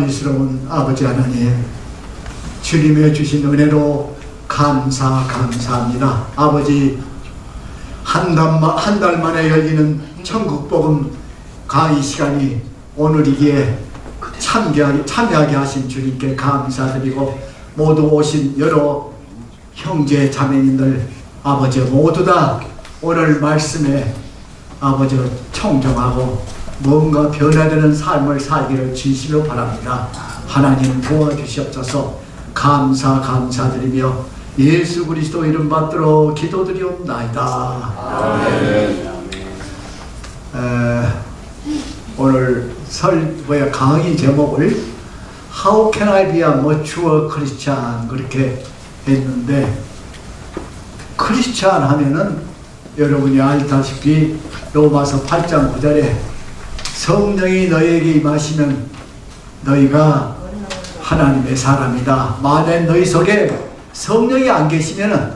자비스러운 아버지 하나님, 주님의 주신 은혜로 감사합니다. 아버지, 한 달 만에 열리는 천국복음 강의 시간이 오늘이기에 참여하게 하신 주님께 감사드리고, 모두 오신 여러 형제 자매님들 아버지 모두 다 오늘 말씀에 아버지 청정하고 뭔가 변화되는 삶을 살기를 진실로 바랍니다. 하나님 도와주시옵소서. 감사드리며 예수 그리스도 이름 받들어 기도드리옵나이다. 아멘. 오늘 강의 제목을 How can I be a mature Christian 그렇게 했는데, 크리스찬 하면은 여러분이 알다시피 로마서 8장 9절에 성령이 너희에게 임하시면 너희가 하나님의 사람이다. 만약 너희 속에 성령이 안 계시면은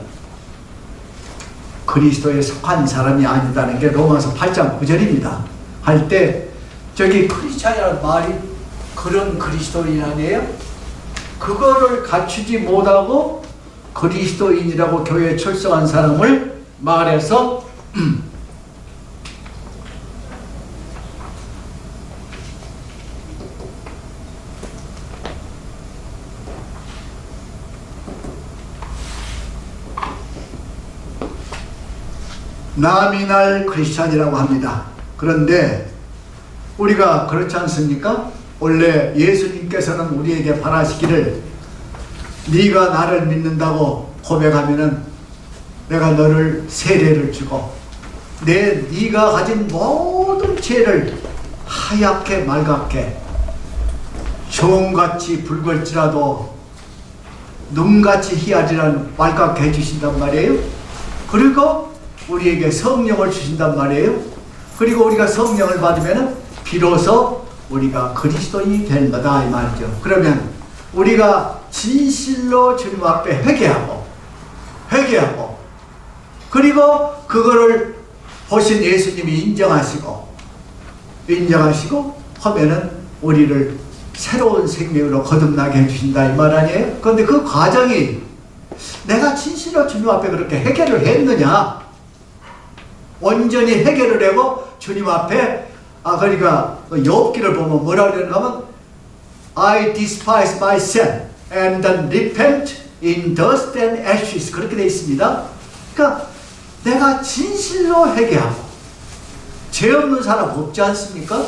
그리스도에 속한 사람이 아니다는 게 로마서 8장 9절입니다. 할 때 저기 크리스찬이라는 말이 그런 그리스도인 아니에요? 그거를 갖추지 못하고 그리스도인이라고 교회에 출석한 사람을 말해서 나미날 크리스찬이라고 합니다. 그런데 우리가 그렇지 않습니까? 원래 예수님께서는 우리에게 바라시기를 네가 나를 믿는다고 고백하면은 내가 너를 세례를 주고 네가 가진 모든 죄를 하얗게 맑게 종같이 붉을지라도 눈같이 희하지란 맑게 해주신단 말이에요. 그리고 우리에게 성령을 주신단 말이에요. 그리고 우리가 성령을 받으면 비로소 우리가 그리스도인이 되는 거다 이 말이죠. 그러면 우리가 진실로 주님 앞에 회개하고 그리고 그거를 보신 예수님이 인정하시고 하면은 우리를 새로운 생명으로 거듭나게 해주신다 이 말 아니에요? 그런데 그 과정이 내가 진실로 주님 앞에 그렇게 회개를 했느냐, 온전히 회개를 하고 주님 앞에 그러니까 욥기를 보면 뭐라 그러는가 하면 I despise my sin and then repent in dust and ashes 그렇게 되어 있습니다. 그러니까 내가 진실로 회개하고 죄 없는 사람 없지 않습니까?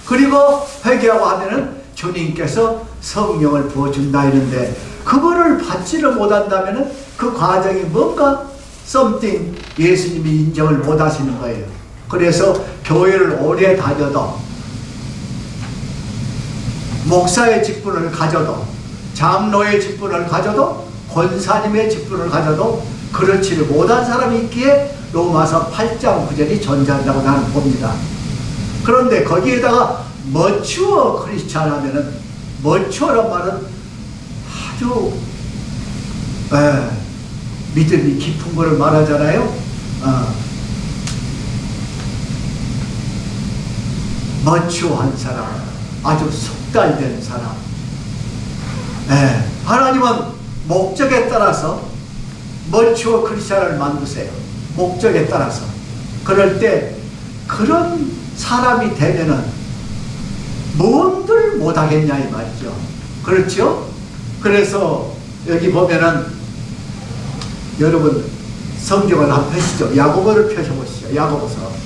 그리고 회개하고 하면은 주님께서 성령을 부어준다 이런데, 그거를 받지를 못한다면은 그 과정이 뭔가 something 예수님이 인정을 못 하시는 거예요. 그래서 교회를 오래 다녀도 목사의 직분을 가져도 장로의 직분을 가져도 권사님의 직분을 가져도 그렇지를 못한 사람이 있기에 로마서 8장 9절이 존재한다고 나는 봅니다. 그런데 거기에다가 머추어 크리스찬 하면은 머추어란 말은 아주 믿음이 깊은 거를 말하잖아요. 머추어한 사람, 아주 숙달된 사람. 하나님은 목적에 따라서 머추어 크리스찬을 만드세요. 목적에 따라서. 그럴 때 그런 사람이 되면은 뭔들 못하겠냐 이 말이죠. 그렇죠? 그래서 여기 보면은 여러분 성경을 한번 펴시죠. 야고보를 펴셔보시죠. 야고보서.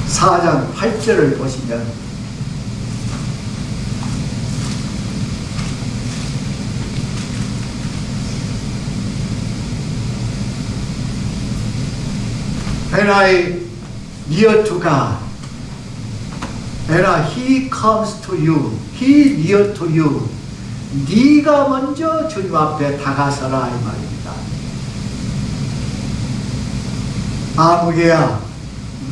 (4장 8절을) 보시면 When I near to God, and He comes to you, He near to you. 네가 먼저 주님 앞에 다가서라 이 말입니다. 아무개야,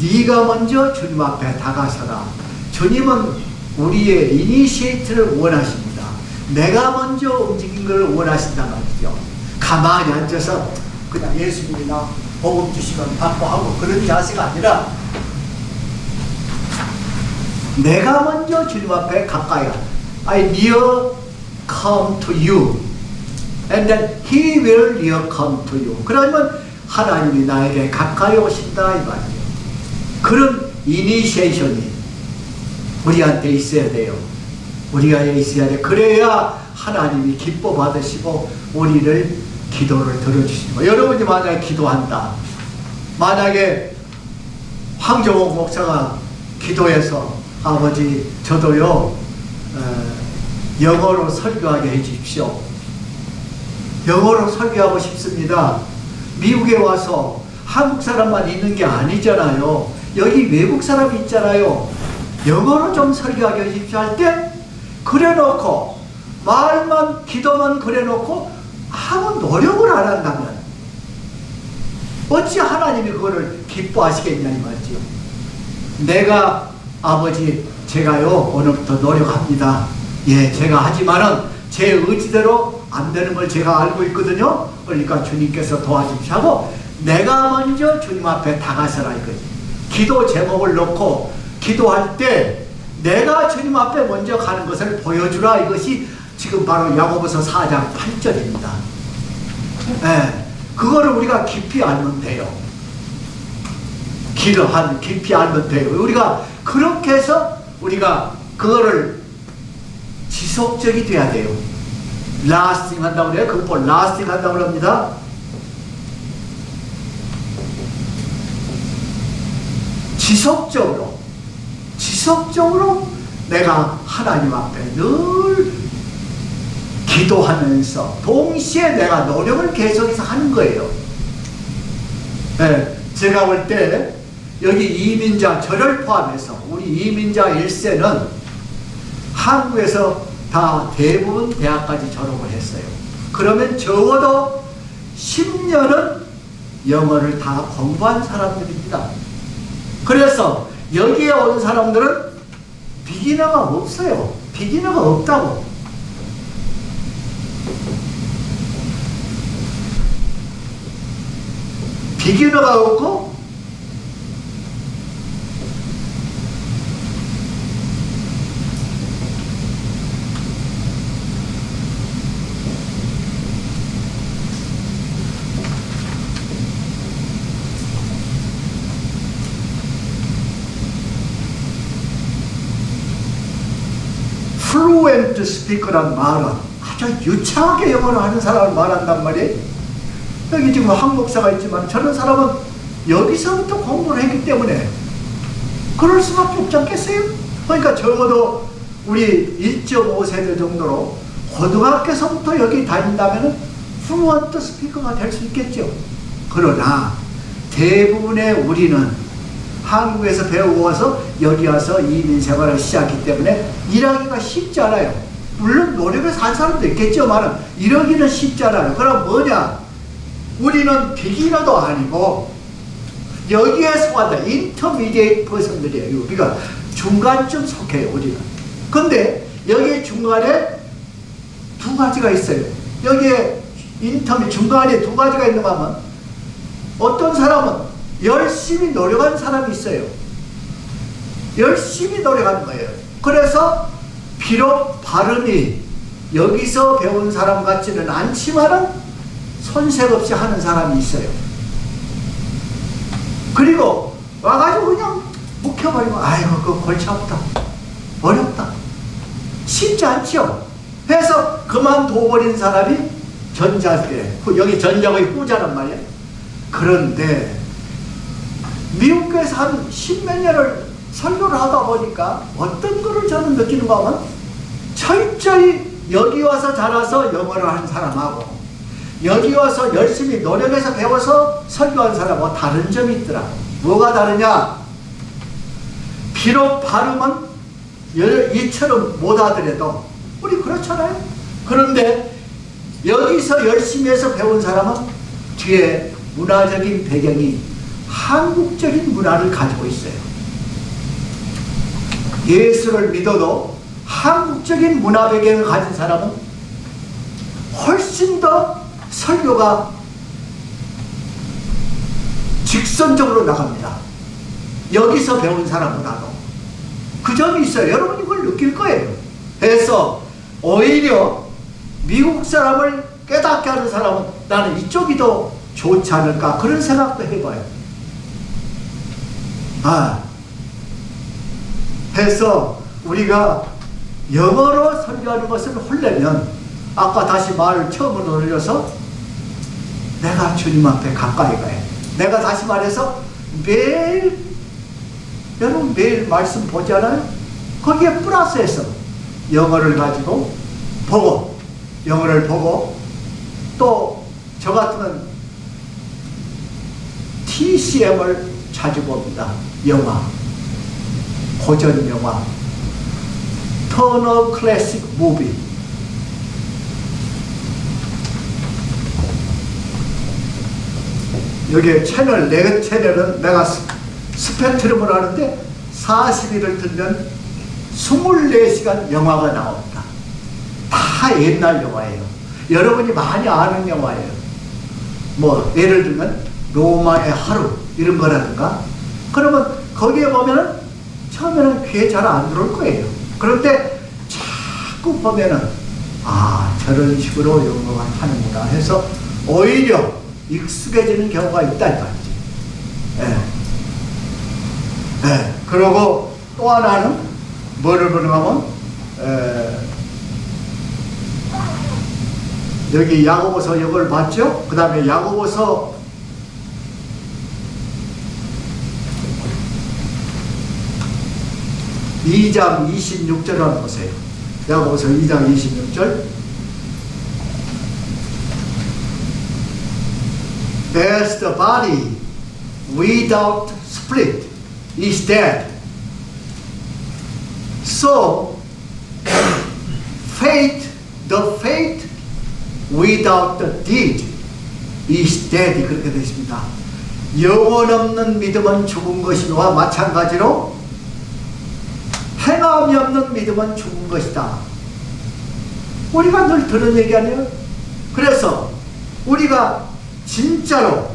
네가 먼저 주님 앞에 다가서라. 주님은 우리의 이니시에이트를 원하십니다. 내가 먼저 움직인 걸 원하신단 말이죠. 가만히 앉아서 그냥 예수님이나 복음 주시면 받고 하고 그런 자세가 아니라 내가 먼저 주님 앞에 가까이 I near come to you and then He will near come to you. 그러면 하나님이 나에게 가까이 오신다 이 말이에요. 그런 이니시에이션이 우리한테 있어야 돼요. 우리가 있어야 돼. 그래야 하나님이 기뻐 받으시고 우리를 기도를 들어주시고. 여러분이 만약에 기도한다. 만약에 황정옥 목사가 기도해서 아버지 저도요 영어로 설교하게 해주십시오. 영어로 설교하고 싶습니다. 미국에 와서 한국 사람만 있는 게 아니잖아요. 여기 외국 사람이 있잖아요. 영어로 좀 설교하게 해주십시오 할 때 그래놓고 말만 기도만 그래놓고 아무 노력을 안 한다면 어찌 하나님이 그거를 기뻐하시겠냐 이 말이죠. 내가 아버지 제가요 오늘부터 노력합니다. 예, 제가 하지만은 제 의지대로 안 되는 걸 제가 알고 있거든요. 그러니까 주님께서 도와주십시오 하고 내가 먼저 주님 앞에 다가서라 이거지. 기도 제목을 놓고 기도할 때 내가 주님 앞에 먼저 가는 것을 보여주라 이것이 지금 바로 야고보서 4장 8절입니다. 예, 그거를 우리가 깊이 알면 돼요. 깊이 알면 돼요. 우리가 그렇게 해서 우리가 그거를 지속적이 돼야 돼요. 라스팅 한다고 그래요. 그거 라스팅 한다고 합니다. 지속적으로 내가 하나님 앞에 늘 기도하면서 동시에 내가 노력을 계속해서 하는 거예요. 네, 제가 볼 때 여기 이민자 저를 포함해서 우리 이민자 1세는 한국에서 다 대부분 대학까지 졸업을 했어요. 그러면 적어도 10년은 영어를 다 공부한 사람들입니다. 그래서 여기에 온 사람들은 비기너가 없어요. 비기너가 없다고. 비기너가 없고 fluent speaker란 말은 아주 유창하게 영어를 하는 사람을 말한단 말이에요. 여기 지금 한 목사가 있지만 저런 사람은 여기서부터 공부를 했기 때문에 그럴 수밖에 없지 않겠어요? 그러니까 적어도 우리 1.5세대 정도로 고등학교에서부터 여기 다닌다면 fluent speaker가 될 수 있겠죠. 그러나 대부분의 우리는 한국에서 배우고 와서 여기 와서 이민 생활을 시작했기 때문에 일하기가 쉽지 않아요. 물론 노력해서 한 사람도 있겠지만 이러기는 쉽지 않아요. 그럼 뭐냐? 우리는 비기너도 아니고 여기에 속한다. 인터미디에이트 퍼슨들이에요. 우리가 중간쯤 속해요. 우리는. 근데 여기 중간에 두 가지가 있어요. 여기에 중간에 두 가지가 있는가 하면 어떤 사람은 열심히 노력한 사람이 있어요. 열심히 노력하는 거예요. 그래서 비록 발음이 여기서 배운 사람 같지는 않지만은 손색 없이 하는 사람이 있어요. 그리고 와가지고 그냥 묵혀버리고 아이고 그거 골치 아프다. 어렵다. 쉽지 않죠. 해서 그만둬버린 사람이 전자들에 여기 전자의 후자란 말이에요. 그런데 미국에서 한 10몇 년을 설교를 하다 보니까 어떤 거를 저는 느끼는가 하면 철저히 여기 와서 자라서 영어를 한 사람하고 여기 와서 열심히 노력해서 배워서 설교한 사람하고 다른 점이 있더라. 뭐가 다르냐? 비록 발음은 이처럼 못하더라도 우리 그렇잖아요. 그런데 여기서 열심히 해서 배운 사람은 뒤에 문화적인 배경이 한국적인 문화를 가지고 있어요. 예수를 믿어도 한국적인 문화 배경을 가진 사람은 훨씬 더 설교가 직선적으로 나갑니다. 여기서 배운 사람보다도. 그 점이 있어요. 여러분이 그걸 느낄 거예요. 그래서 오히려 미국 사람을 깨닫게 하는 사람은 나는 이쪽이 더 좋지 않을까, 그런 생각도 해봐요. 해서 우리가 영어로 설교하는 것을 하려면 아까 다시 말을 처음으로 돌려서 내가 주님 앞에 가까이 가야 돼. 내가 다시 말해서 여러분 매일 말씀 보잖아요. 거기에 플러스해서 영어를 가지고 보고, 영어를 보고, 또 저 같으면 TCM을 자주 봅니다. 영화, 고전 영화, 터너 클래식 무비. 여기 채널, 내 채널은 내가 스펙트럼을 하는데 40일을 들면 24시간 영화가 나옵니다. 다 옛날 영화예요. 여러분이 많이 아는 영화예요. 뭐 예를 들면 로마의 하루 이런 거라든가. 그러면 거기에 보면은 처음에는 귀에 잘 안 들어올 거예요. 그런데 자꾸 보면은 저런 식으로 영어가 하는구나 해서 오히려 익숙해지는 경우가 있다 이거지. 그리고 또 하나는 뭐를 보냐면 여기 야고보서 이걸 봤죠? 그 다음에 야고보서 2장 26절을 한번 보세요. 야고보서 2장 26절. As the body without spirit is dead, so the faith without the deed is dead. 그렇게 되어 있습니다. 영혼 없는 믿음은 죽은 것이와 마찬가지로 행함이 없는 믿음은 죽은 것이다. 우리가 늘 들은 얘기 아니에요? 그래서 우리가 진짜로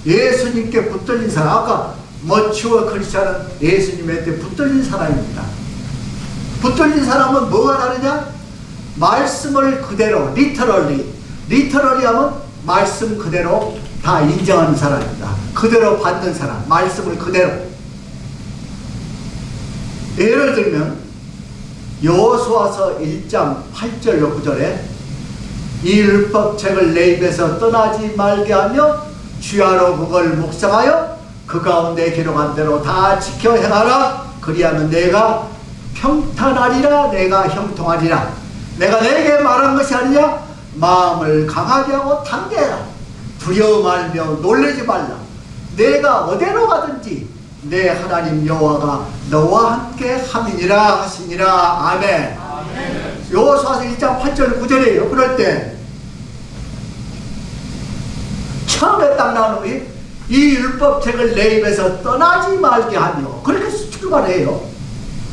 예수님께 붙들린 사람, 아까 머추어 크리스찬은 예수님한테 붙들린 사람입니다. 붙들린 사람은 뭐가 다르냐? 말씀을 그대로 리터럴리 하면 말씀 그대로 다 인정하는 사람입니다. 그대로 받는 사람, 말씀을 그대로. 예를 들면 여호수아서 1장 8절 9절에 이 율법책을 내 입에서 떠나지 말게 하며 주야로 그걸 묵상하여 그 가운데 기록한 대로 다 지켜 행하라. 그리하면 내가 평탄하리라. 내가 형통하리라. 내가 내게 말한 것이 아니냐? 마음을 강하게 하고 단계해라. 두려워 말며 놀라지 말라. 내가 어디로 가든지 내 하나님 여호와가 너와 함께 함이니라 하시니라. 아멘. 여호수아서 1장 8절 9절이에요. 그럴 때 처음에 딱 나오는 이 율법책을 내 입에서 떠나지 말게 하며, 그렇게 출발해요.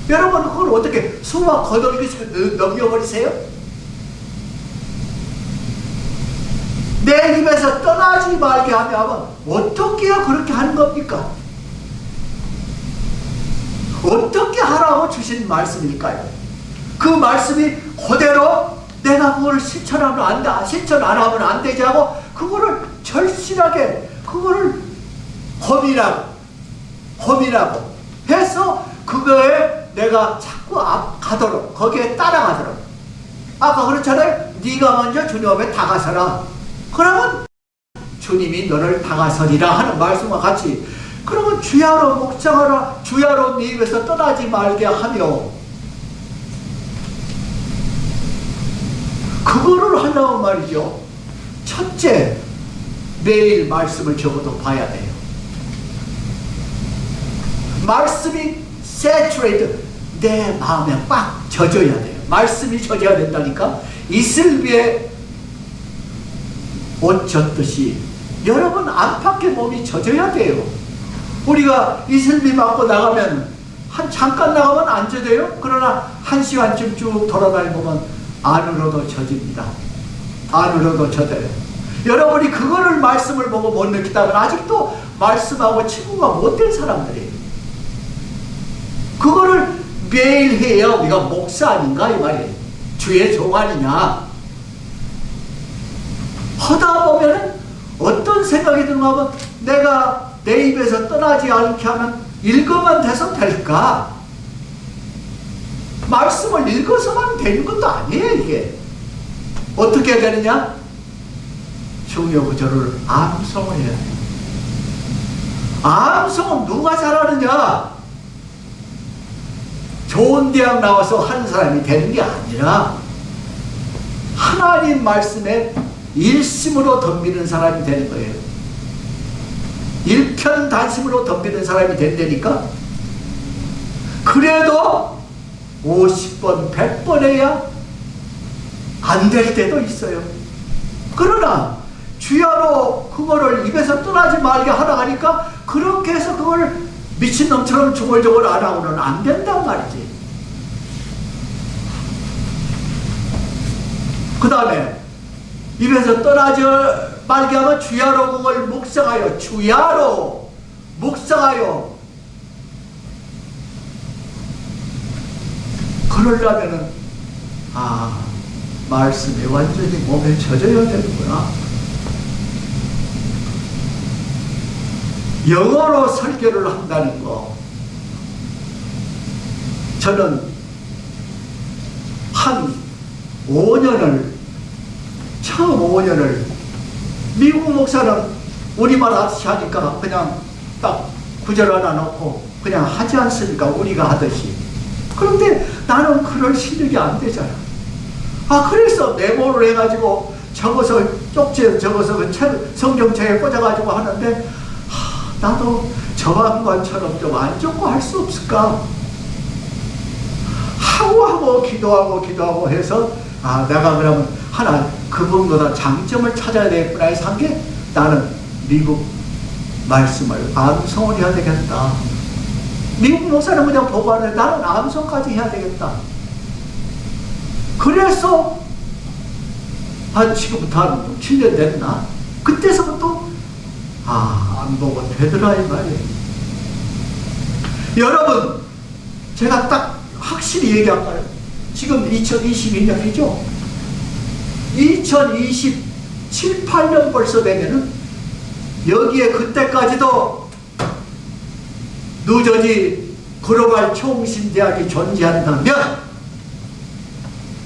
여러분 그걸 어떻게 수박 거덜기 넘겨버리세요? 내 입에서 떠나지 말게 하면 어떻게 그렇게 하는 겁니까? 어떻게 하라고 주신 말씀일까요? 그 말씀이 그대로 내가 그걸 실천하면 안 돼, 실천 안 하면 안 되지 하고 그거를 절실하게 그거를 고민하고 해서 그거에 내가 자꾸 가도록, 거기에 따라가도록. 아까 그렇잖아요. 네가 먼저 주님 앞에 다가서라. 그러면 주님이 너를 다가서리라 하는 말씀과 같이, 그러면 주야로 묵상하라. 주야로 네 입에서 떠나지 말게 하며, 그거를 하려면 말이죠. 첫째, 매일 말씀을 적어도 봐야 돼요. 말씀이 saturate, 내 마음에 꽉 젖어야 돼요. 말씀이 젖어야 된다니까. 이슬비에 옷 젖듯이 여러분 안팎의 몸이 젖어야 돼요. 우리가 이슬비 맞고 나가면 잠깐 나가면 앉아져요. 그러나 1시간쯤 쭉 돌아다니면 안으로도 젖습니다. 안으로도 젖어요. 여러분이 그거를 말씀을 보고 못 느끼다면 아직도 말씀하고 친구가 못된 사람들이에요. 그거를 매일 해야 우리가 목사 아닌가 이 말이에요. 주의 종 아니냐. 하다 보면은 어떤 생각이 드는가 하면 내가 내 입에서 떠나지 않게 하면 읽어만 돼서 될까? 말씀을 읽어서만 되는 것도 아니에요. 이게 어떻게 되느냐? 중요 구절을 암송을 해야 돼요. 암송은 누가 잘하느냐? 좋은 대학 나와서 하는 사람이 되는 게 아니라 하나님 말씀에 일심으로 덤비는 사람이 되는 거예요. 일편단심으로 덤비는 사람이 된다니까. 그래도 50번, 100번 해야 안 될 때도 있어요. 그러나 주야로 그거를 입에서 떠나지 말게 하라 하니까 그렇게 해서 그걸 미친놈처럼 중얼중얼 안 하고는 안 된단 말이지. 그 다음에 입에서 떠나지 말게 하면 주야로 그걸 묵상하여, 주야로 묵상하여. 그러려면은 말씀에 완전히 몸에 젖어야 되는구나. 영어로 설교를 한다는 거, 저는 한 5년을, 처음 5년을, 미국 목사는 우리말 하듯이 하니까 그냥 딱 구절 하나 넣고 그냥 하지 않습니까? 우리가 하듯이. 그런데 나는 그럴 실력이 안 되잖아. 그래서 메모를 해가지고 적어서, 쪽지에 적어서 그 성경책에 꽂아가지고 하는데, 나도 저 양반처럼 좀 안 적고 할 수 없을까? 하고 기도하고 해서 내가 그러면 하나 그분보다 장점을 찾아야 되겠구나 해서 한 게, 나는 미국 말씀을 암송을 해야 되겠다. 미국 목사는 그냥 보고 하는데 나는 암송까지 해야 되겠다. 그래서 지금부터 한 7년 됐나? 그때서부터 안 보고 되더라 이 말이에요. 여러분, 제가 딱 확실히 얘기할까요? 지금 2022년이죠? 2027, 8년 벌써 되면은 여기에 그때까지도 뉴저지 글로벌 총신대학이 존재한다면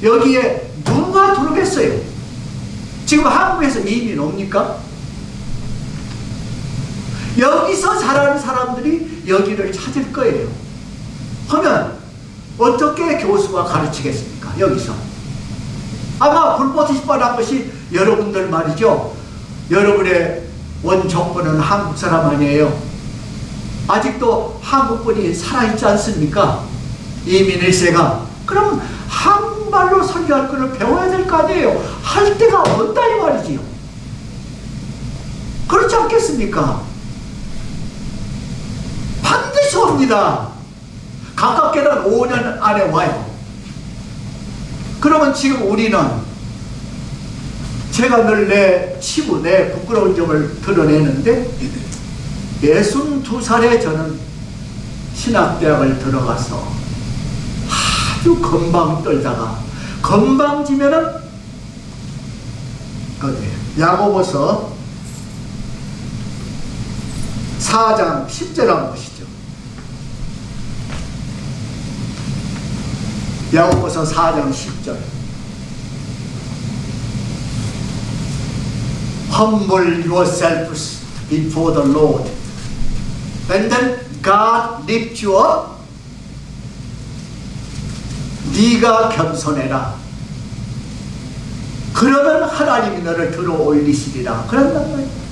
여기에 누가 들어오겠어요? 지금 한국에서 이민 옵니까? 여기서 자라는 사람들이 여기를 찾을 거예요. 하면 어떻게 교수가 가르치겠습니까? 여기서. 아마 불법시반한 것이 여러분들 말이죠. 여러분의 원정부는 한국 사람 아니에요. 아직도 한국분이 살아있지 않습니까? 이민 1세가. 그럼 한국말로 설교할 거를 배워야 될 거 아니에요. 할 때가 온다 이 말이지요. 그렇지 않겠습니까? 반드시 옵니다. 가깝게는 5년 안에 와요. 그러면 지금 우리는, 제가 늘 내 치부, 내 부끄러운 점을 드러내는데, 62살에 저는 신학대학을 들어가서 아주 건방 떨다가, 건방지면은 야고보서 4장 10절 한번 보시죠. 야고보서 4장 10절. Humble yourselves before the Lord, and then God lift you up. 네가 겸손해라. 그러면 하나님이 너를 들어 올리시리라. 그런단 말이야.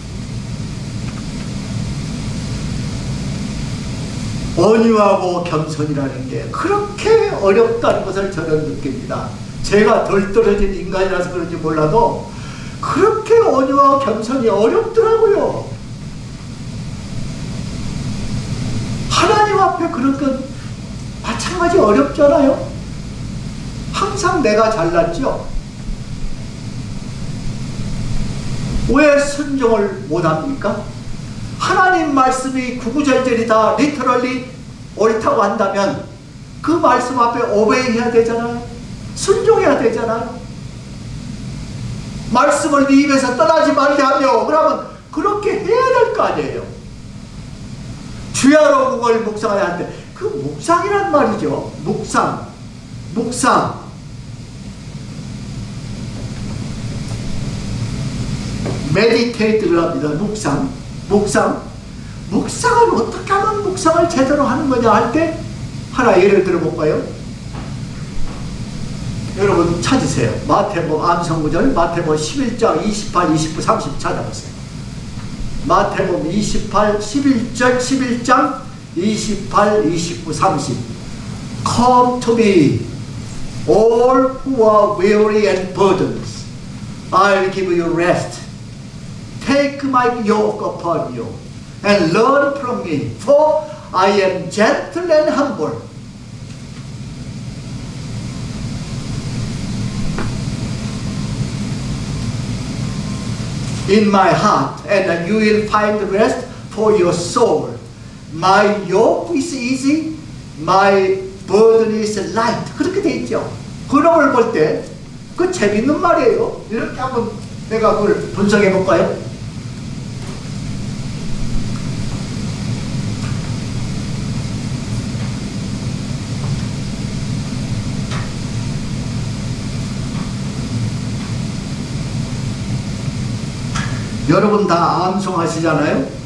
온유하고 겸손이라는 게 그렇게 어렵다는 것을 저는 느낍니다. 제가 덜 떨어진 인간이라서 그런지 몰라도 그렇게 온유하고 겸손이 어렵더라고요. 하나님 앞에 그런 건 마찬가지 어렵잖아요. 항상 내가 잘났죠. 왜 순종을 못합니까? 하나님 말씀이 구구절절이 다 리터럴리 옳다고 한다면 그 말씀 앞에 오베이해야 되잖아요. 순종해야 되잖아요. 말씀을 네 입에서 떠나지 말게 하며, 그러면 그렇게 해야 될 거 아니에요. 주야로 그걸 묵상해야 하는데, 그 묵상이란 말이죠. 묵상. 메디테이트를 합니다. 묵상을 어떻게 하면 묵상을 제대로 하는 거냐 할 때 하나 예를 들어볼까요? 여러분 찾으세요. 마태복음 암송구절 마태복음 11장 28, 29, 30 찾아보세요. 마태복음 11장 28, 29, 30 Come to me, all who are weary and burdened, I'll give you rest. Take my yoke upon you and learn from me, for I am gentle and humble. In my heart, and you will find rest for your soul. My yoke is easy, my burden is light. 그렇게 돼 있죠. 그놈을 볼 때 그 재밌는 말이에요. 이렇게 한번 내가 그걸 분석해 볼까요? 여러분 다 암송하시잖아요?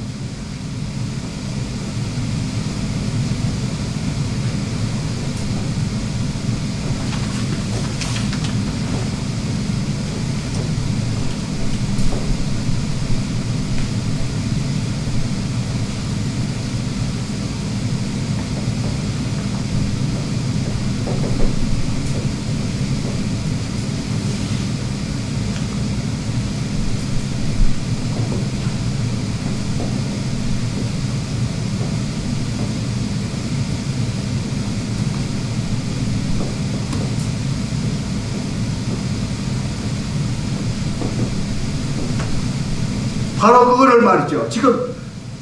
바로 그거를 말이죠. 지금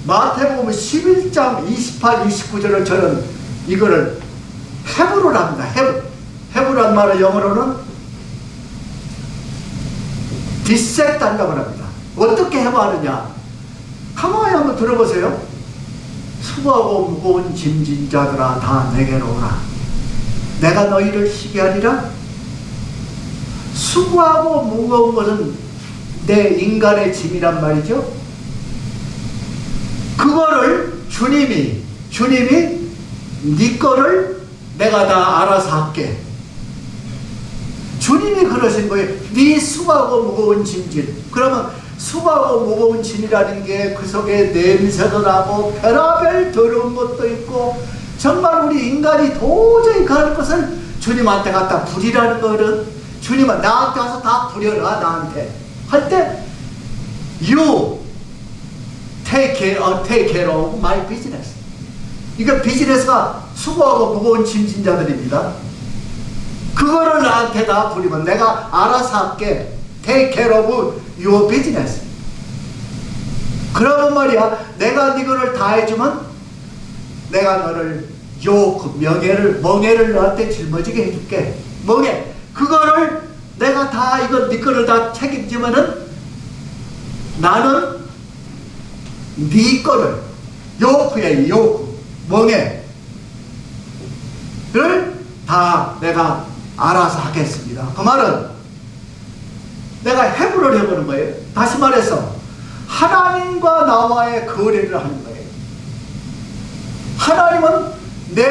마태복음 11장 28, 29절을 저는 이거를 해부를 합니다. 해부란 말은 영어로는 dissect 한다고 합니다. 어떻게 해부하느냐? 가만히 한번 들어보세요. 수고하고 무거운 짐진 자들아 다 내게로 오라. 내가 너희를 쉬게 하리라. 수고하고 무거운 것은 내 인간의 짐이란 말이죠. 그거를 주님이 네 거를 내가 다 알아서 할게. 주님이 그러신 거예요. 네 수고하고 무거운 짐진. 그러면 수고하고 무거운 짐이라는 게 그 속에 냄새도 나고 별의별 더러운 것도 있고, 정말 우리 인간이 도저히 가는 것을 주님한테 갖다 부리라는 거는, 주님은 나한테 와서 다 부려라. 나한테 할 때 You take care of my business. 이거 비즈니스가 수고하고 무거운 짐진자들입니다. 그거를 나한테 다 부리면 내가 알아서 할게. Take care of your business. 그러면 말이야, 내가 이거를 다 해주면 내가 너를 멍에를 너한테 짊어지게 해줄게. 멍에. 그거를 내가 다 이거 네 거를 다 책임지면은 나는 네 거를 요크야, 요크 멍에를 다 내가 알아서 하겠습니다. 그 말은 내가 해부를 해보는 거예요. 다시 말해서 하나님과 나와의 거래를 하는 거예요. 하나님은 내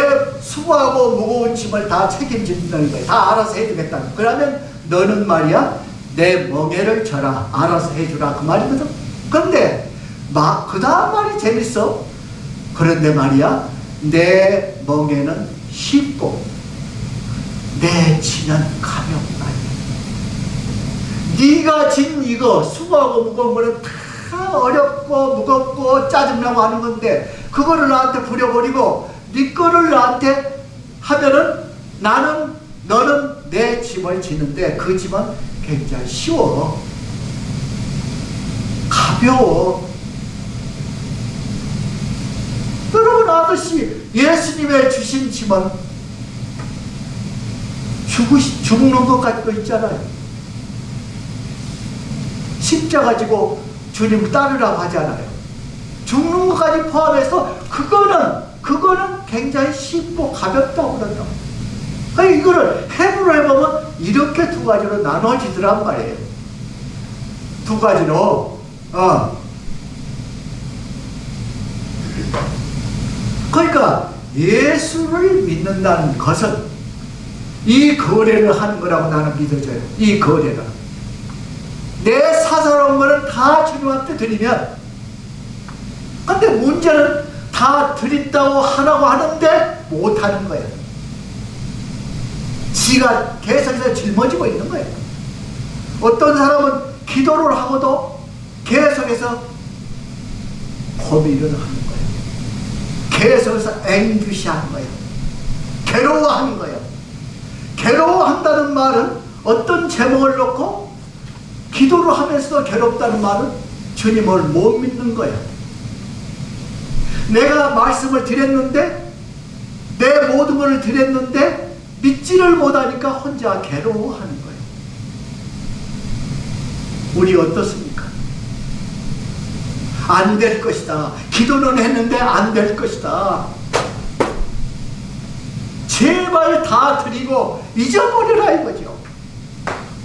수고하고 무거운 짐을 다 책임진다는 거예요. 다 알아서 해주겠다. 그러면 너는 말이야 내 멍에를 져라. 알아서 해주라. 그 말이거든. 그런데 그 다음 말이 재밌어. 그런데 말이야 내 멍에는 쉽고 내 짐은 가볍다. 네가 진 이거 수고하고 무거운 거는 다 어렵고 무겁고 짜증나고 하는 건데 그거를 나한테 부려버리고 네 거를 나한테 하면은 너는 내 짐을 지는데 그 짐은 굉장히 쉬워. 가벼워. 여러분, 아저씨, 예수님의 주신 짐은 죽는 것까지도 있잖아요. 십자가 지고 주님 따르라고 하잖아요. 죽는 것까지 포함해서 그거는 굉장히 쉽고 가볍다고 그런다. 아니, 이거를 해부로 해보면 이렇게 두 가지로 나눠지더란 말이에요. 두 가지로. 그러니까 예수를 믿는다는 것은 이 거래를 하는 거라고 나는 믿어져요. 이 거래를. 내 사사로운 거는 다 주님한테 드리면, 근데 문제는 다 드린다고 하라고 하는데 못하는 거예요. 지가 계속해서 짊어지고 있는 거예요. 어떤 사람은 기도를 하고도 계속해서 고민을 하는 거예요. 계속해서 앵귀시하는 거예요. 괴로워하는 거예요. 괴로워한다는 말은 어떤 제목을 놓고 기도를 하면서도 괴롭다는 말은 주님을 못 믿는 거예요. 내가 말씀을 드렸는데, 내 모든 것을 드렸는데 믿지를 못하니까 혼자 괴로워하는 거예요. 우리 어떻습니까? 안 될 것이다. 기도는 했는데 안 될 것이다. 제발 다 드리고 잊어버려라 이거죠.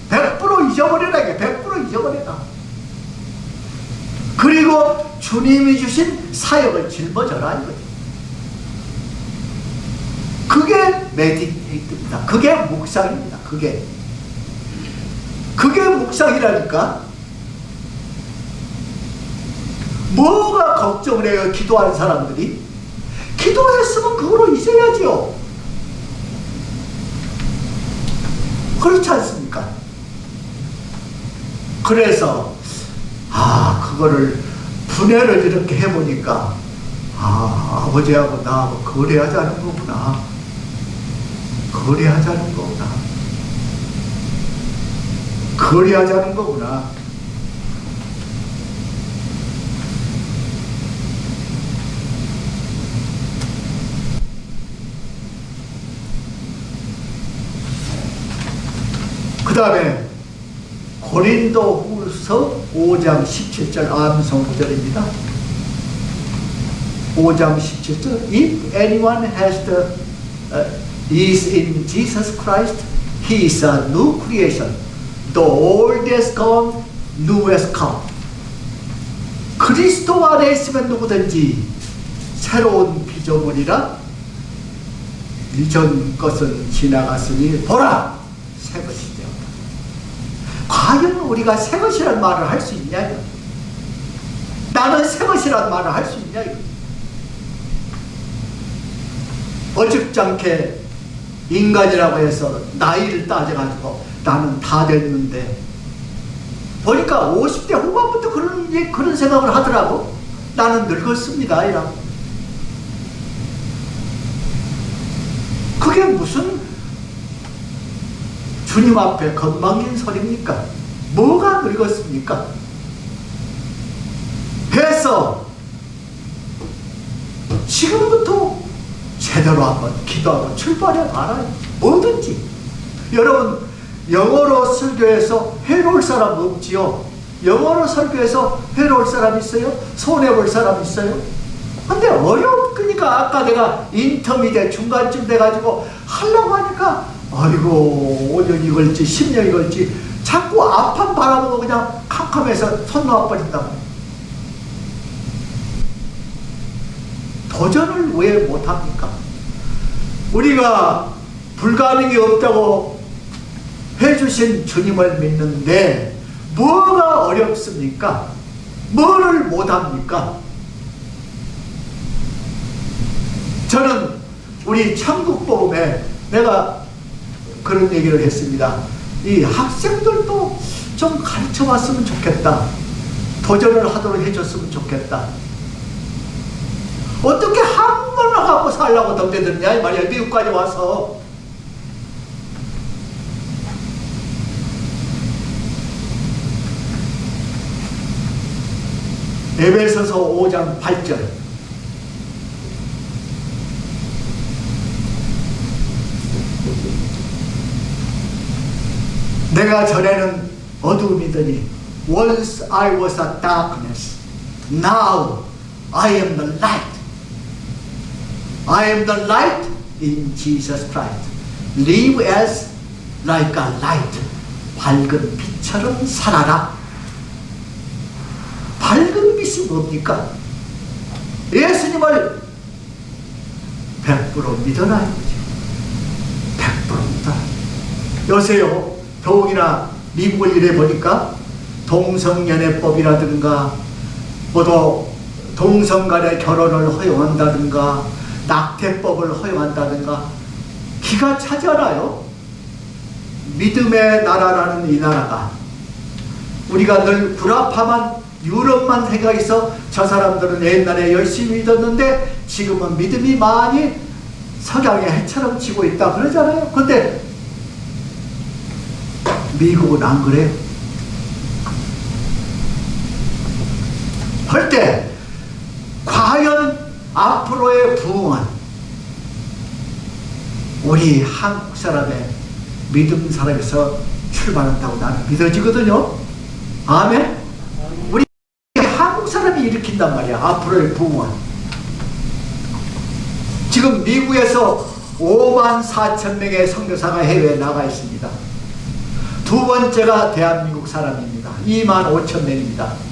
100% 잊어버려라. 이게 100% 잊어버려라. 그리고 주님이 주신 사역을 짊어져라 이거죠. 그게 메디테이트입니다. 그게 묵상입니다. 그게 묵상이라니까. 뭐가 걱정을 해요? 기도하는 사람들이. 기도했으면 그걸로 잊어야죠. 그렇지 않습니까? 그래서 그거를 분해를 이렇게 해보니까 아버지하고 나하고 거래하자는 거구나. 거래하자는 거구나. 그 다음에 고린도후서 5장 17절 암송 구절입니다. 5장 17절 If anyone is in Jesus Christ, he is a new creation. The old has gone, new has come. 그리스도 안에 있으면 누구든지 새로운 피조물이라. 이전 것은 지나갔으니 보라, 새 것이 되었다. 과연 우리가 새 것이라는 말을 할 수 있냐? 나는 새 것이라는 말을 할 수 있냐? 어줍잖게 인간이라고 해서 나이를 따져가지고 나는 다 됐는데, 보니까 50대 후반부터 그런 생각을 하더라고. 나는 늙었습니다. 이라고. 그게 무슨 주님 앞에 건방진 소리입니까? 뭐가 늙었습니까? 해서 지금부터 제대로 한번 기도하고 출발해 봐라. 뭐든지. 여러분, 영어로 설교해서 해로울 사람 없지요? 영어로 설교해서 해로울 사람 있어요? 손해볼 사람 있어요? 근데 어렵으니까 아까 내가 인터미디에 중간쯤 돼가지고 하려고 하니까 아이고 5년이 걸지 10년이 걸지 자꾸 앞만 바라보고 그냥 캄캄해서 손 놓아버린다고. 도전을 왜 못합니까? 우리가 불가능이 없다고 해주신 주님을 믿는데 뭐가 어렵습니까? 뭐를 못합니까? 저는 우리 천국복음에 내가 그런 얘기를 했습니다. 이 학생들도 좀 가르쳐 봤으면 좋겠다. 도전을 하도록 해줬으면 좋겠다. 어떻게 한국 얼마나 갖고 살라고 덤벼드느냐 이 말이야. 미국까지 와서. 에베소서 5장 8절. 내가 전에는 어두움이더니 Once I was a darkness, now I am the light. I am the light in Jesus Christ. Live as like a light. 밝은 빛처럼 살아라. 밝은 빛이 뭡니까? 예수님을 100% 믿어라 이거죠. 100% 믿어라. 요새요, 더욱이나 미국을 이래 보니까 동성연애법이라든가 또 동성 간의 결혼을 허용한다든가 낙태법을 허용한다든가 기가 차잖아요. 믿음의 나라라는 이 나라가 우리가 늘 불합함한 유럽만 생각해서 저 사람들은 옛날에 열심히 믿었는데 지금은 믿음이 많이 석양의 해처럼 지고 있다 그러잖아요. 그런데 미국은 안 그래요. 할 때 과연 앞으로의 부흥은 우리 한국 사람의 믿음 사람에서 출발한다고 나는 믿어지거든요. 아멘. 우리 한국 사람이 일으킨단 말이야. 앞으로의 부흥은. 지금 미국에서 54,000명의 선교사가 해외에 나가 있습니다. 두 번째가 대한민국 사람입니다. 25,000명입니다.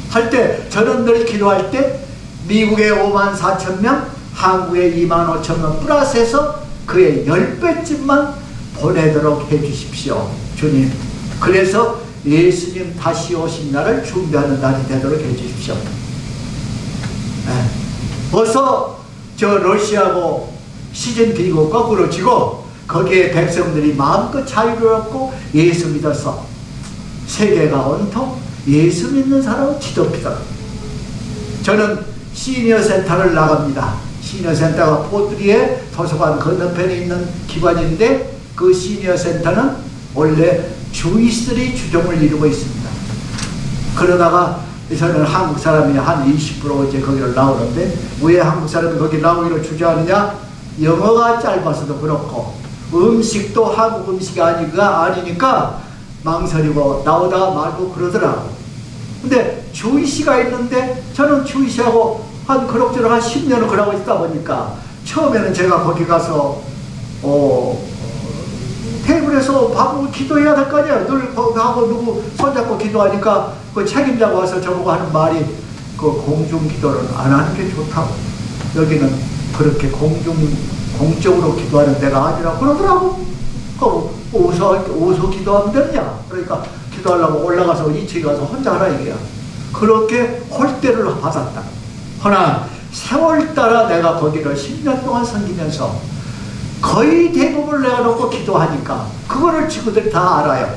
할 때 저는 늘 기도할 때 미국의 54,000명, 한국의 25,000명 플러스해서 그의 10배쯤만 보내도록 해주십시오. 주님. 그래서 예수님 다시 오신 날을 준비하는 날이 되도록 해주십시오. 네. 벌써 저 러시아고 시즌B고 거꾸로 지고 거기에 백성들이 마음껏 자유를 얻고 예수 믿어서 세계가 온통 예수 믿는 사람은 지도피다. 저는 시니어 센터를 나갑니다. 시니어 센터가 포트리에 도서관 건너편에 있는 기관인데 그 시니어 센터는 원래 주이스들이 주종을 이루고 있습니다. 그러다가 저는 한국 사람이 한 20% 이제 거기를 나오는데 왜 한국 사람이 거기 나오기로 주저하느냐? 영어가 짧아서도 그렇고 음식도 한국 음식이 아니니까 망설이고 나오다가 말고 그러더라고. 근데 주이시가 있는데 저는 주이시하고 한 그럭저럭 한 10년을 그러고 있다 보니까 처음에는 제가 거기 가서 테이블에서 밥을 기도해야 될 거 아니야. 늘 하고 누구 손잡고 기도하니까 그 책임자가 와서 저보고 하는 말이 그 공중 기도는 안 하는 게 좋다고. 여기는 그렇게 공적으로 기도하는 데가 아니라 그러더라고. 어디서 기도하면 되느냐? 그러니까 기도하려고 올라가서 2층에 가서 혼자 하라 이게야. 그렇게 홀대를 받았다. 허나 세월 따라 내가 거기를 10년 동안 섬기면서 거의 대부분을 내가 놓고 기도하니까 그거를 친구들이 다 알아요.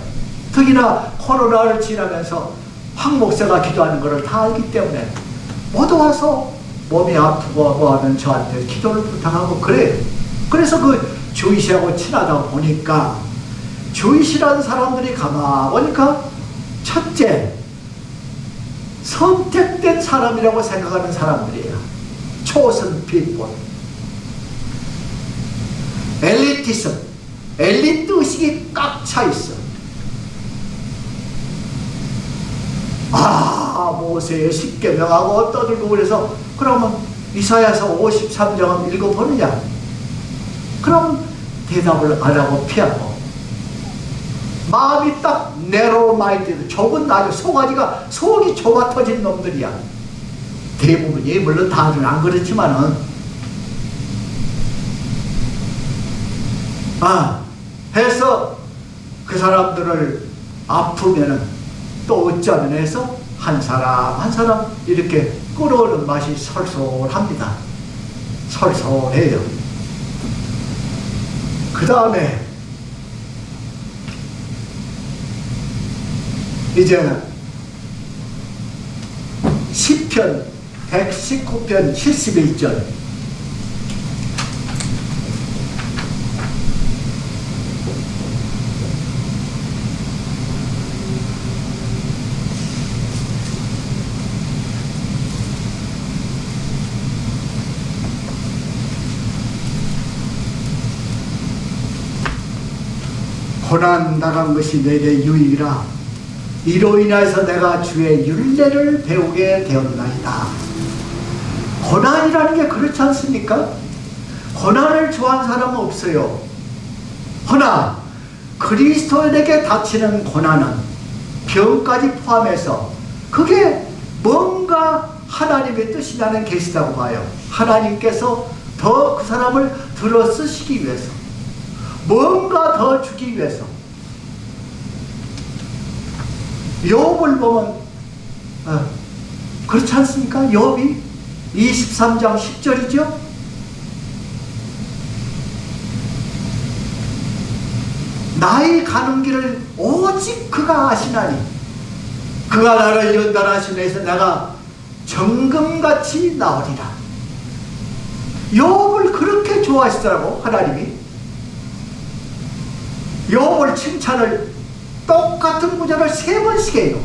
특히나 코로나를 지나면서 황 목사가 기도하는 거를 다 알기 때문에 모두 와서 몸이 아프고 뭐하면 저한테 기도를 부탁하고 그래요. 그래서 그 주이시하고 친하다 보니까 주이시라는 사람들이 가만 보니까 첫째 선택된 사람이라고 생각하는 사람들이에요. chosen people. 엘리티즘, 엘리트 의식이 꽉 차 있어. 모세의 10계명하고 떠들고 그래서 그러면 이사야서 53장은 읽어보느냐? 그러면 대답을 안 하고 피하고 마음이 딱 narrow minded, 좁은 아주 속이 좁아 터진 놈들이야. 대부분이 물론 다들 안 그렇지만은 해서 그 사람들을 아프면은 또 어쩌면 해서 한 사람 한 사람 이렇게 끌어오는 맛이 설솔합니다. 설솔해요. 그 다음에 이제 시편 119편 71절 고난 당한 것이 내게 유익이라. 이로 인해서 내가 주의 율례를 배우게 되었나이다. 고난이라는 게 그렇지 않습니까? 고난을 좋아하는 사람은 없어요. 허나 그리스도인에게 닥치는 고난은 병까지 포함해서 그게 뭔가 하나님의 뜻이 나는 계시다고 봐요. 하나님께서 더 그 사람을 들어 쓰시기 위해서, 뭔가 더 주기 위해서. 욥을 보면 그렇지 않습니까? 욥이 23장 10절이죠. 나의 가는 길을 오직 그가 아시나니 그가 나를 연단하시니 해서 내가 정금같이 나오리라. 욥을 그렇게 좋아하시더라고 하나님이. 욥을 칭찬을 똑같은 구절을 3번씩 해요.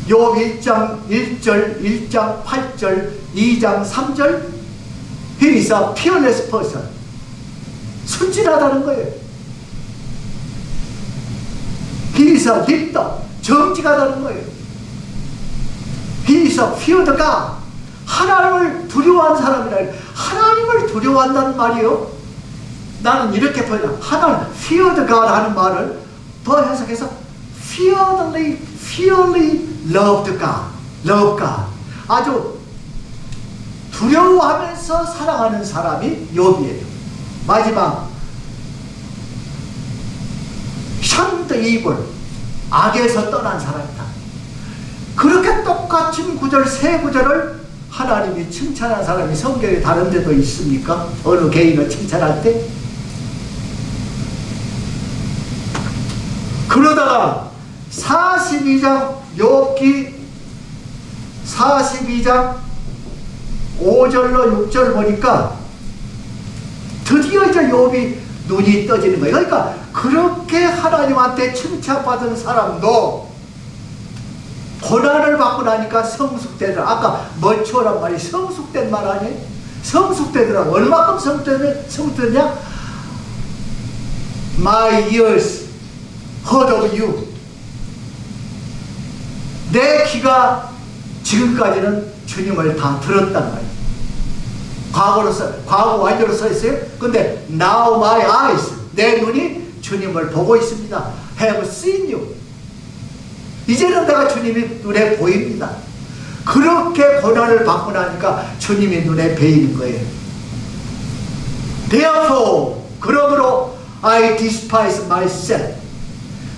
욥 1장 1절, 1장 8절, 2장 3절. He is a fearless person. 순진하다는 거예요. He is a leader. 정직하다는 거예요. He is a feared God. 하나님을 두려워하는 사람이라. 하나님을 두려워한다는 말이요. 나는 이렇게 표현해. 하나님, feared God 하는 말을 더 해석해서 fearfully loved God. love God. 아주 두려워하면서 사랑하는 사람이 욥이에요. 마지막 shunned evil. 악에서 떠난 사람이다. 그렇게 똑같은 구절, 3구절을 하나님이 칭찬한 사람이 성경에 다른 데도 있습니까? 어느 개인을 칭찬할 때? 그러다가 42장 욥기 42장 5절로 6절 보니까 드디어 이제 욥이 눈이 떠지는 거예요. 그러니까 그렇게 하나님한테 칭찬받은 사람도 고난을 받고 나니까 성숙되더라. 아까 머추어란 말이 성숙된 말 아니에요? 성숙되더라. 얼마큼 성숙되냐? My ears heard of you. 내 귀가 지금까지는 주님을 다 들었단 말이에요. 과거 완료로 써 있어요. 근데 now my eyes, 내 눈이 주님을 보고 있습니다. have seen you. 이제는 내가 주님이 눈에 보입니다. 그렇게 고난을 받고 나니까 주님이 눈에 베이는 거예요. Therefore, 그러므로 I despise myself.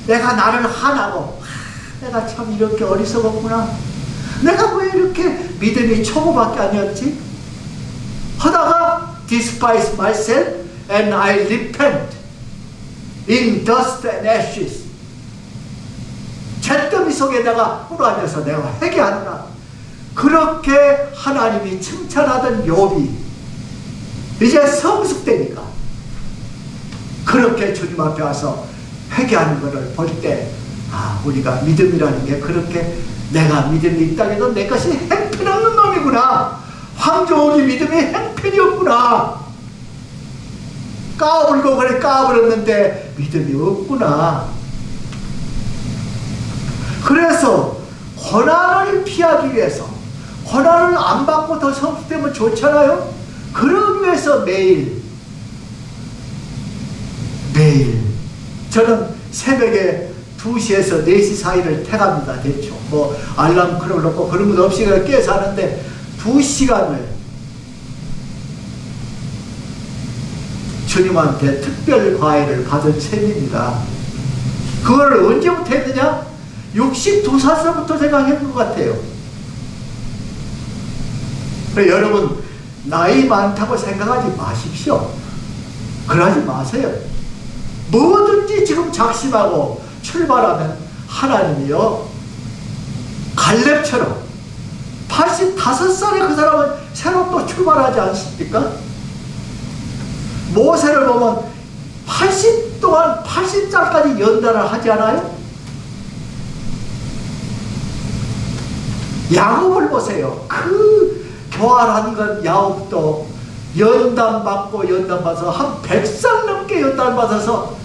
내가 나를 한하고 내가 참 이렇게 어리석었구나. 내가 왜 이렇게 믿음이 초보밖에 아니었지? 하다가 despise myself and I repent in dust and ashes. 잿더미 속에다가 꿇어앉아서 내가 회개하노라. 그렇게 하나님이 칭찬하던 욥이 이제 성숙되니까 그렇게 주님 앞에 와서 회개하는 것을 볼 때, 아, 우리가 믿음이라는 게 그렇게 내가 믿음이 있다 해도 내 것이 행편없는 놈이구나. 황조옥이 믿음이 행편이 없구나. 까불고 그래 까불었는데 믿음이 없구나. 그래서 고난을 피하기 위해서, 고난을 안 받고 더 성숙되면 좋잖아요. 그러기 위해서 매일 저는 새벽에 2시에서 4시 사이를 택합니다. 대충 뭐 알람 클럭 놓고 그런 것 없이 깨서 하는데 2시간을 주님한테 특별 과외를 받은 셈입니다. 그걸 언제부터 했느냐? 62살부터 제가 했는 것 같아요. 여러분, 나이 많다고 생각하지 마십시오. 그러지 마세요. 뭐든지 지금 작심하고 출발하면 하나님이요, 갈렙처럼 85살에 그 사람은 새로 또 출발하지 않습니까? 모세를 보면 80 동안 80살까지 연단을 하지 않아요? 야곱을 보세요. 그 교활한 건 야곱도 연단받고 연단받아서 한 100살 넘게 연단받아서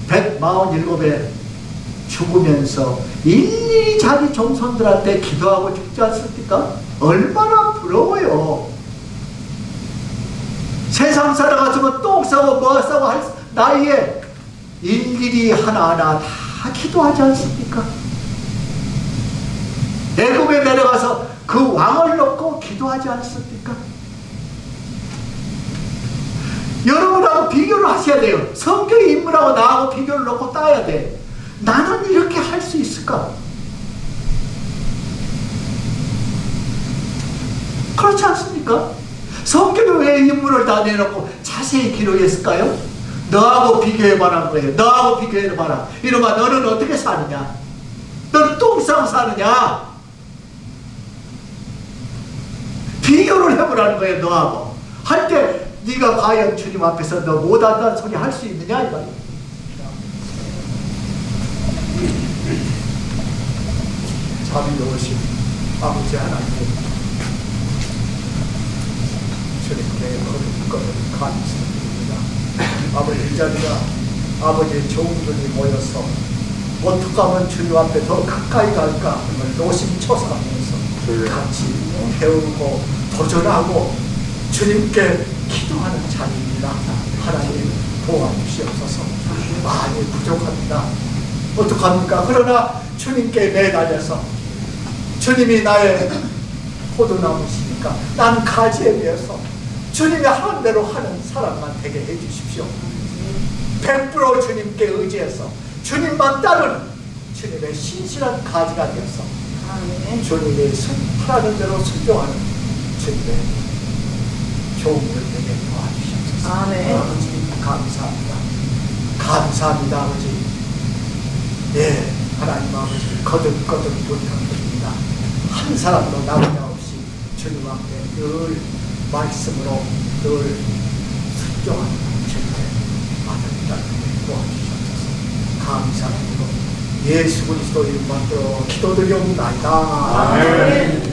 147에 죽으면서 일일이 자기 종손들한테 기도하고 죽지 않습니까? 얼마나 부러워요. 세상 살아가지고 똥 싸고 뭐 싸고 할 나이에 일일이 하나하나 다 기도하지 않습니까? 애굽에 내려가서 그 왕을 놓고 기도하지 않습니까? 여러분하고 비교를 하셔야 돼요. 성경의 인물하고 나하고 비교를 놓고 따야 돼. 나는 이렇게 할 수 있을까? 그렇지 않습니까? 성경에 왜 인물을 다 내놓고 자세히 기록했을까요? 너하고 비교해봐라 거예요. 너하고 비교해봐라. 이놈아, 너는 어떻게 사느냐? 너는 똥 싸고 사느냐? 비교를 해보라는 거예요. 너하고 할 때 네가 과연 주님 앞에서 너 못한다는 소리 할 수 있느냐 이 말이야. 자비로우신 아버지 하나님, 주님께 거듭 감사드립니다. 아버지, 이 자리가 아버지의 종들이 모여서 어떻게 하면 주님 앞에 더 가까이 갈까 하는 노심초사하면서 같이 배우고 도전하고 주님께 기도하는 자리입니다. 하나님 도와주시옵소서. 많이 부족합니다. 어떡합니까? 그러나 주님께 매달려서 주님이 나의 포도나무시니까 난 가지에 비해서 주님이 하는 대로 하는 사람만 되게 해주십시오. 100% 주님께 의지해서 주님만 따르는 주님의 신실한 가지가 되어서 주님이 하라는 대로 순종하는 주님의 종들 되게 도와주시옵소서. 아버지 감사합니다. 감사합니다. 아버지. 예, 하나님 아버지 거듭거듭 부탁드립니다. 한 사람도 남김없이 주님 앞에 늘 말씀으로 늘 순종하는 주님의 아들 딸들을 도와주셔서 감사드리고 예수 그리스도 이름 받들어 기도드리옵나이다. 아멘.